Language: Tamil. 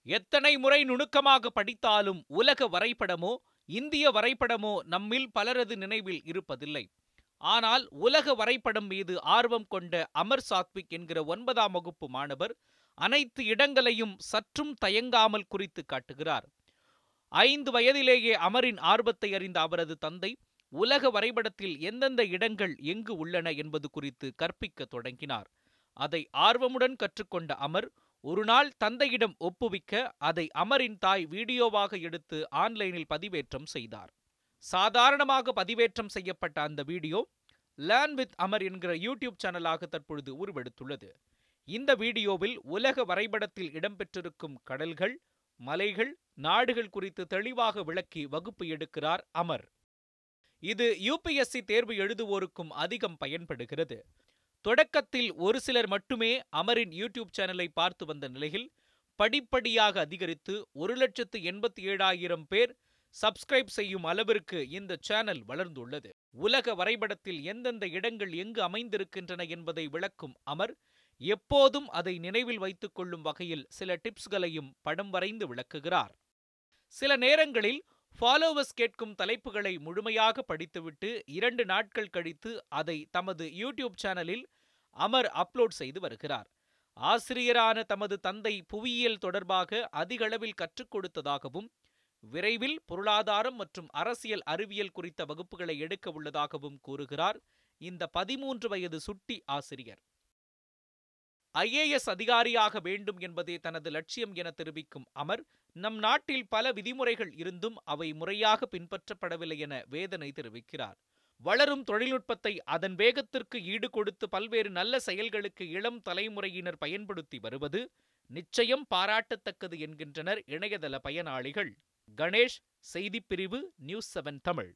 எத்தனை முறை நுணுக்கமாக படித்தாலும் உலக வரைபடமோ இந்திய வரைபடமோ நம்மில் பலரது நினைவில் இருப்பதில்லை. ஆனால் உலக வரைபடம் மீது ஆர்வம் கொண்ட அமர் சாத்விக் என்கிற 9ஆம் வகுப்பு மாணவர் அனைத்து இடங்களையும் சற்றும் தயங்காமல் குறித்து காட்டுகிறார். 5 வயதிலேயே அமரின் ஆர்வத்தை அறிந்த அவரது தந்தை உலக வரைபடத்தில் எந்தெந்த இடங்கள் எங்கு உள்ளன என்பது குறித்து கற்பிக்க தொடங்கினார். அதை ஆர்வமுடன் கற்றுக்கொண்ட அமர் ஒரு நாள் தந்தையிடம் ஒப்புவிக்க அதை அமரின் தாய் வீடியோவாக எடுத்து ஆன்லைனில் பதிவேற்றம் செய்தார். சாதாரணமாக பதிவேற்றம் செய்யப்பட்ட அந்த வீடியோ லேர்ன் வித் அமர் என்கிற யூடியூப் சேனலாக தற்பொழுது உருவெடுத்துள்ளது. இந்த வீடியோவில் உலக வரைபடத்தில் இடம்பெற்றிருக்கும் கடல்கள், மலைகள், நாடுகள் குறித்து தெளிவாக விளக்கி வகுப்பு எடுக்கிறார் அமர். இது UPSC தேர்வு எழுதுவோருக்கும் அதிகம் பயன்படுகிறது. தொடக்கத்தில் ஒரு சிலர் மட்டுமே அமரின் யூடியூப் சேனலை பார்த்து வந்த நிலையில் படிப்படியாக அதிகரித்து 1,87,000 பேர் சப்ஸ்கிரைப் செய்யும் அளவிற்கு இந்த சேனல் வளர்ந்துள்ளது. உலக வரைபடத்தில் எந்தெந்த இடங்கள் எங்கு அமைந்திருக்கின்றன என்பதை விளக்கும் அமர் எப்போதும் அதை நினைவில் வைத்துக் கொள்ளும் வகையில் சில டிப்ஸ்களையும் படம் வரைந்து விளக்குகிறார். சில நேரங்களில் ஃபாலோவர்ஸ் கேட்கும் தலைப்புகளை முழுமையாக படித்துவிட்டு 2 நாட்கள் கழித்து அதை தமது யூடியூப் சேனலில் அமர் அப்லோட் செய்து வருகிறார். ஆசிரியரான தமது தந்தை புவியியல் தொடர்பாக அதிகளவில் கற்றுக் கொடுத்ததாகவும் விரைவில் பொருளாதாரம் மற்றும் அரசியல் அறிவியல் குறித்த வகுப்புகளை எடுக்க உள்ளதாகவும் கூறுகிறார் இந்த 13 வயது சுட்டி ஆசிரியர். IAS அதிகாரியாக வேண்டும் என்பதே தனது லட்சியம் என தெரிவிக்கும் அமர், நம் நாட்டில் பல விதிமுறைகள் இருந்தும் அவை முறையாக பின்பற்றப்படவில்லை என வேதனை தெரிவிக்கிறார். வளரும் தொழில்நுட்பத்தை அதன் வேகத்திற்கு ஈடு கொடுத்து பல்வேறு நல்ல செயல்களுக்கு இளம் தலைமுறையினர் பயன்படுத்தி வருவது நிச்சயம் பாராட்டத்தக்கது என்கின்றனர் இணையதள பயனாளிகள். கணேஷ், செய்திப்பிரிவு, News 7 தமிழ்.